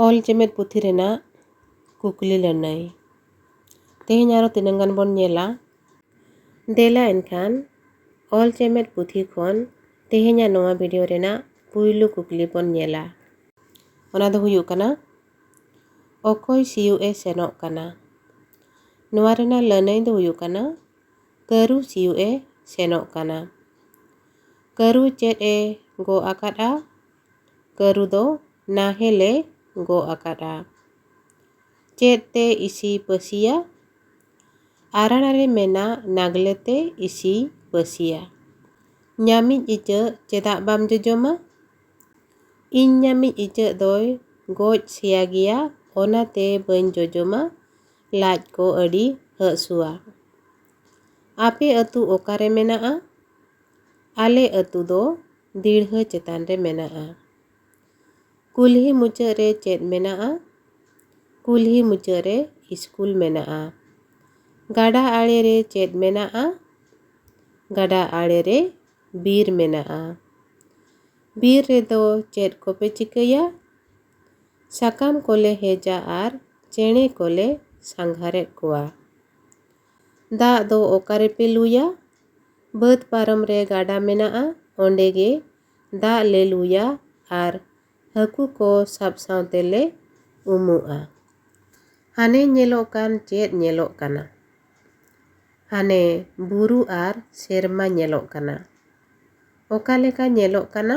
ᱚᱞ ᱪᱮᱢᱮᱫ ᱯᱩᱛᱷᱤ ᱨᱮᱱᱟᱜ ᱠᱩᱠᱞᱤ ᱞᱟᱹᱱᱟᱹᱭ ᱛᱮᱦᱮᱧ ᱟᱨᱚ ᱛᱤᱱᱟᱹᱜ ᱜᱟᱱ ᱵᱚᱱ ᱧᱮᱞᱟ᱾ ᱫᱮᱞᱟ ᱮᱱᱠᱷᱟᱱ ᱚᱞ ᱪᱮᱢᱮᱫ ᱯᱩᱛᱷᱤ ᱠᱷᱚᱱ ᱛᱮᱦᱮᱧᱟᱜ ᱱᱚᱣᱟ ᱵᱷᱤᱰᱤᱭᱳ ᱨᱮᱱᱟᱜ ᱯᱩᱭᱞᱩ ᱠᱩᱠᱞᱤ ᱵᱚᱱ ᱧᱮᱞᱟ᱾ ᱚᱱᱟ ᱫᱚ ᱦᱩᱭᱩᱜ ᱠᱟᱱᱟ, ᱚᱠᱚᱭ ᱥᱤᱭᱳᱜ ᱮ ᱥᱮᱱᱚᱜ ᱠᱟᱱᱟ? ᱱᱚᱣᱟ ᱨᱮᱱᱟᱜ ᱞᱟᱹᱱᱟᱹᱭ ᱫᱚ ᱦᱩᱭᱩᱜ ᱠᱟᱱᱟ, ᱠᱟᱹᱨᱩ ᱥᱤᱭᱳᱜ ᱮ ᱥᱮᱱᱚᱜ ᱠᱟᱱᱟ᱾ ᱠᱟᱹᱨᱩ ᱪᱮᱫ ᱮ ᱜᱚᱜ ᱟᱠᱟᱫᱼᱟ? ᱠᱟᱹᱨᱩ ᱫᱚ ᱱᱟᱦᱮᱞ ᱮ ᱜᱚᱜ ᱟᱠᱟᱫᱼᱟ᱾ ᱪᱮᱫ ᱛᱮ ᱤᱥᱤ ᱯᱟᱹᱥᱤᱭᱟ? ᱟᱨᱟᱬ ᱨᱮ ᱢᱮᱱᱟᱜ ᱱᱟᱜᱽᱞᱮ ᱛᱮ ᱤᱥᱤ ᱯᱟᱹᱥᱤᱭᱟ᱾ ᱧᱟᱢᱤᱡ ᱤᱪᱟᱹᱜ ᱪᱮᱫᱟᱜ ᱵᱟᱢ ᱡᱚᱡᱚᱢᱟ? ᱤᱧ ᱧᱟᱢᱤᱡ ᱤᱪᱟᱹᱜ ᱫᱚᱭ ᱜᱚᱡ ᱥᱮᱭᱟ ᱜᱮᱭᱟ, ᱚᱱᱟᱛᱮ ᱵᱟᱹᱧ ᱡᱚᱡᱚᱢᱟ, ᱞᱟᱡ ᱠᱚ ᱟᱹᱰᱤ ᱦᱟᱹᱥᱩᱣᱟ᱾ ᱟᱯᱮ ᱟᱹᱛᱩ ᱚᱠᱟᱨᱮ ᱢᱮᱱᱟᱜᱼᱟ? ᱟᱞᱮ ᱟᱹᱛᱩ ᱫᱚ ᱫᱤᱲᱦᱟᱹ ᱪᱮᱛᱟᱱ ᱨᱮ ᱢᱮᱱᱟᱜᱼᱟ᱾ ᱠᱩᱞᱦᱤ ᱢᱩᱪᱟᱹᱫ ᱨᱮ ᱪᱮᱫ ᱢᱮᱱᱟᱜᱼᱟ? ᱠᱩᱞᱦᱤ ᱢᱩᱪᱟᱹᱫ ᱨᱮ ᱤᱥᱠᱩᱞ ᱢᱮᱱᱟᱜᱼᱟ᱾ ᱜᱟᱰᱟ ᱟᱲᱮ ᱨᱮ ᱪᱮᱫ ᱢᱮᱱᱟᱜᱼᱟ? ᱜᱟᱰᱟ ᱟᱲᱮ ᱨᱮ ᱵᱤᱨ ᱢᱮᱱᱟᱜᱼᱟ᱾ ᱵᱤᱨ ᱨᱮᱫᱚ ᱪᱮᱫ ᱠᱚᱯᱮ ᱪᱤᱠᱟᱹᱭᱟ? ᱥᱟᱠᱟᱢ ᱠᱚᱞᱮ ᱦᱮᱡᱟ ᱟᱨ ᱪᱮᱬᱮ ᱠᱚᱞᱮ ᱥᱟᱸᱜᱷᱟᱨᱮᱫ ᱠᱚᱣᱟ᱾ ᱫᱟᱜ ᱫᱚ ᱚᱠᱟᱨᱮᱯᱮ ᱞᱩᱭᱟ? ᱵᱟᱹᱫᱽ ᱯᱟᱨᱚᱢ ᱨᱮ ᱜᱟᱰᱟ ᱢᱮᱱᱟᱜᱼᱟ, ᱚᱸᱰᱮ ᱜᱮ ᱫᱟᱜ ᱞᱮ ᱞᱩᱭᱟ ᱟᱨ ᱦᱟᱹᱠᱩ ko ᱥᱟᱵ ᱥᱟᱶ ᱛᱮᱞᱮ ᱩᱢᱩᱜᱼᱟ᱾ ᱦᱟᱱᱮ ᱧᱮᱞᱚᱜ ᱠᱟᱱ ᱪᱮᱫ ᱧᱮᱞᱚᱜ ᱠᱟᱱᱟ? ᱦᱟᱱᱮ ᱵᱩᱨᱩ ᱟᱨ ᱥᱮᱨᱢᱟ ᱧᱮᱞᱚᱜ ᱠᱟᱱᱟ᱾ ᱚᱠᱟ ᱞᱮᱠᱟ ᱧᱮᱞᱚᱜ ᱠᱟᱱᱟ?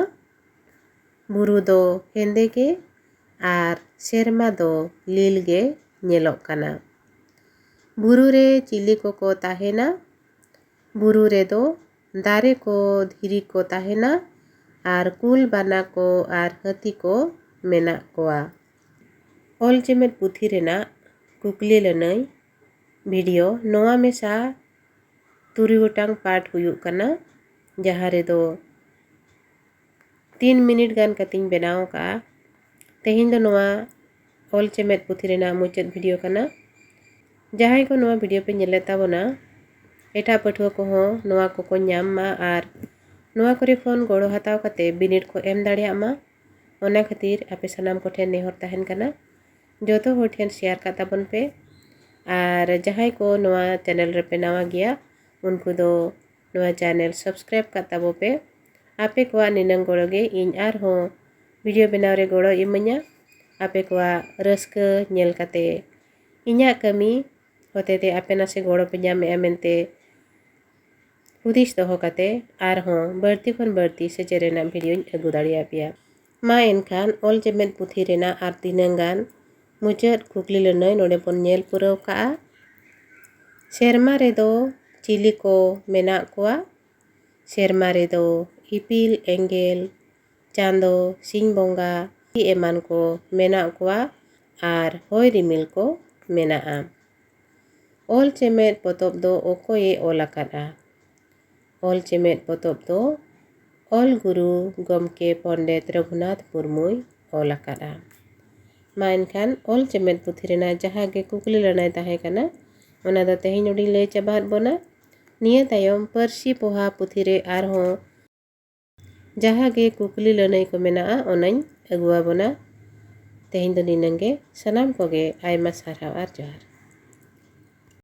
ᱵᱩᱨᱩ ᱫᱚ ᱦᱮᱸᱫᱮ ᱜᱮ ᱟᱨ ᱥᱮᱨᱢᱟ ᱫᱚ ᱞᱤᱞ ᱜᱮ ᱧᱮᱞᱚᱜ ᱠᱟᱱᱟ᱾ ᱵᱩᱨᱩ ᱨᱮ ᱪᱤᱞᱤ ᱠᱚᱠᱚ ᱛᱟᱦᱮᱱᱟ? ᱵᱩᱨᱩ ᱨᱮᱫᱚ ᱫᱟᱨᱮ ᱠᱚ, ᱫᱷᱤᱨᱤ ᱠᱚ ᱛᱟᱦᱮᱱᱟ ᱟর ᱠᱩᱞ ᱵᱟᱱᱟ ᱠᱚ ᱟᱨ ᱦᱟᱹᱛᱤ ᱠᱚ ᱢᱮᱱᱟᱜ ᱠᱚᱣᱟ᱾ ᱚᱞ ᱪᱮᱢᱮᱫ ᱯᱩᱛᱷᱤ ᱨᱮᱱᱟᱜ ᱠᱩᱠᱞᱤ ᱞᱟᱹᱱᱟᱹᱭ ᱵᱷᱤᱰᱤᱭᱳ ᱱᱚᱣᱟ ᱢᱮᱥᱟ 3 ᱜᱚᱴᱟᱝ ᱯᱟᱨᱴ ᱦᱩᱭᱩᱜ ᱠᱟᱱᱟ, ᱡᱟᱦᱟᱸ ᱨᱮᱫᱚ 3 ᱢᱤᱱᱤᱴ ᱜᱟᱱ ᱠᱟᱛᱮᱧ ᱵᱮᱱᱟᱣ ᱟᱠᱟᱜᱼᱟ᱾ ᱛᱮᱦᱮᱧ ᱫᱚ ᱱᱚᱣᱟ ᱚᱞ ᱪᱮᱢᱮᱫ ᱯᱩᱛᱷᱤ ᱨᱮᱱᱟᱜ ᱢᱩᱪᱟᱹᱫ ᱵᱷᱤᱰᱤᱭᱳ ᱠᱟᱱᱟ᱾ ᱡᱟᱦᱟᱸᱭ ᱠᱚ ᱱᱚᱣᱟ ᱵᱷᱤᱰᱤᱭᱳ ᱯᱮ ᱧᱮᱞᱮᱫ ᱛᱟᱵᱚᱱᱟ, ᱮᱴᱟᱜ ᱯᱟᱹᱴᱷᱩᱣᱟᱹ ᱠᱚᱦᱚᱸ ᱱᱚᱣᱟ ᱠᱚᱠᱚ ᱧᱟᱢ ᱢᱟ ᱟᱨ ᱱᱚᱣᱟ ᱠᱚᱨᱮ ᱠᱷᱚᱱ ᱜᱚᱲᱚ ᱦᱟᱛᱟᱣ ᱠᱟᱛᱮ ᱵᱤᱱᱤᱰ ᱠᱚ ᱮᱢ ᱫᱟᱲᱮᱭᱟᱜ ᱢᱟ, ᱚᱱᱟ ᱠᱷᱟᱹᱛᱤᱨ ᱟᱯᱮ ᱥᱟᱱᱟᱢ ᱠᱚᱴᱷᱮᱱ ᱱᱮᱦᱚᱨ ᱛᱟᱦᱮᱱ ᱠᱟᱱᱟ, ᱡᱚᱛᱚ ᱦᱚᱲ ᱴᱷᱮᱱ শেয়ার ᱠᱟᱜ ᱛᱟᱵᱚᱱ ᱯᱮ᱾ ᱟᱨ ᱡᱟᱦᱟᱸᱭ ᱠᱚ ᱱᱚᱣᱟ ᱪᱮᱱᱮᱞ ᱨᱮᱯᱮ ᱱᱟᱣᱟ ᱜᱮᱭᱟ, ᱩᱱᱠᱩ ᱫᱚ ᱱᱚᱣᱟ ᱪᱮᱱᱮᱞ ᱥᱟᱵᱥᱠᱨᱟᱭᱤᱵ ᱠᱟᱜ ᱛᱟᱵᱚ ᱯᱮ᱾ ᱟᱯᱮ ᱠᱚᱣᱟᱜ ᱱᱤᱱᱟᱹᱝ ᱜᱚᱲᱚ ᱜᱮ ᱤᱧ ᱟᱨᱦᱚᱸ ᱵᱷᱤᱰᱤᱭᱳ ᱵᱮᱱᱟᱣ ᱨᱮ ᱜᱚᱲᱚ ᱤᱢᱟᱹᱧᱟ᱾ ᱟᱯᱮ ᱠᱚᱣᱟᱜ ᱨᱟᱹᱥᱠᱟᱹ ᱧᱮᱞ ᱠᱟᱛᱮ ᱤᱧᱟᱹᱜ ᱠᱟᱹᱢᱤ ᱦᱚᱛᱮᱛᱮ ᱟᱯᱮ ᱱᱟᱥᱮ ᱜᱚᱲᱚ ᱯᱮ ᱧᱟᱢᱮᱜᱼᱟ ᱢᱮᱱᱛᱮ ᱦᱩᱫᱤᱥ ᱫᱚᱦᱚ ᱠᱟᱛᱮ ᱟᱨᱦᱚᱸ ᱵᱟᱹᱲᱛᱤ ᱠᱷᱚᱱ ᱵᱟᱹᱲᱛᱤ ᱥᱮᱪᱮᱫ ᱨᱮᱱᱟᱜ ᱵᱷᱤᱰᱤᱭᱳᱧ ᱟᱹᱜᱩ ᱫᱟᱲᱮᱭᱟ ᱯᱮᱭᱟ᱾ ᱢᱟ ᱮᱱᱠᱷᱟᱱ ᱚᱞ ᱪᱮᱢᱮᱫ ᱯᱩᱛᱷᱤ ᱨᱮᱱᱟᱜ ᱟᱨ ᱛᱤᱱᱟᱹᱝ ᱜᱟᱱ ᱢᱩᱪᱟᱹᱫ ᱠᱩᱠᱞᱤ ᱞᱟᱹᱱᱟᱹᱭ ᱱᱚᱰᱮ ᱵᱚᱱ ᱧᱮᱞ ᱯᱩᱨᱟᱹᱣ ᱠᱟᱜᱼᱟ᱾ ᱥᱮᱨᱢᱟ ᱨᱮᱫᱚ ᱪᱤᱞᱤ ᱠᱚ ᱢᱮᱱᱟᱜ ᱠᱚᱣᱟ? ᱥᱮᱨᱢᱟ ᱨᱮᱫᱚ ᱤᱯᱤᱞ, ᱮᱸᱜᱮᱞ, ᱪᱟᱸᱫᱳ, ᱥᱤᱧ ᱵᱚᱸᱜᱟ ᱮᱢᱟᱱ ko ᱢᱮᱱᱟᱜ ᱠᱚᱣᱟ ᱟᱨ ᱦᱚᱭ ᱨᱤᱢᱤᱞ ko ᱢᱮᱱᱟᱜᱼᱟ᱾ ᱚᱞ ᱪᱮᱢᱮᱫ ᱯᱚᱛᱚᱵ ᱫᱚ ᱚᱠᱚᱭᱮ ᱚᱞ ᱟᱠᱟᱫᱼᱟ? ᱚᱞ ᱪᱮᱢᱮᱫ ᱯᱚᱛᱚᱵ ᱫᱚ ᱚᱞ ᱜᱩᱨᱩ ᱜᱚᱢᱠᱮ ᱯᱚᱱᱰᱤᱛ ᱨᱚᱜᱷᱩᱱᱟᱛᱷ ᱢᱩᱨᱢᱩᱭ ᱚᱞ ᱟᱠᱟᱫᱼᱟ᱾ ᱢᱟ ᱮᱱᱠᱷᱟन ᱚᱞ ᱪᱮᱢᱮᱫ ᱯᱩᱛᱷᱤ ᱨᱮᱱᱟᱜ ᱡᱟᱦᱟᱸ ᱜᱮ ᱠᱩᱠᱞᱤ ᱞᱟᱹᱱᱟᱹᱭ ᱛᱟᱦᱮᱸ ᱠᱟᱱᱟ, ᱚᱱᱟ ᱫᱚ ᱛᱮᱦᱮᱧ ᱱᱚᱰᱮᱧ ᱞᱟᱹᱭ ᱪᱟᱵᱟᱫ ᱵᱚᱱᱟ᱾ ᱱᱤᱭᱟᱹ ᱛᱟᱭᱚᱢ ᱯᱟᱹᱨᱥᱤ ᱯᱚᱦᱟ ᱯᱩᱛᱷᱤ ᱨᱮ ᱟᱨᱦᱚᱸ ᱡᱟᱦᱟᱸ ᱜᱮ ᱠᱩᱠᱞᱤ ᱞᱟᱹᱱᱟᱹᱭ ᱠᱚ ᱢᱮᱱᱟᱜᱼᱟ, ᱚᱱᱟᱧ ᱟᱹᱜᱩᱣᱟᱵᱚᱱᱟ᱾ ᱛᱮᱦᱮᱧ ᱫᱚ ᱱᱤᱱᱟᱹᱝ ᱜᱮ, ᱥᱟᱱᱟᱢ ᱠᱚᱜᱮ ᱟᱭᱢᱟ ᱥᱟᱨᱦᱟᱣ ᱟᱨ ᱡᱚᱦᱟᱨ।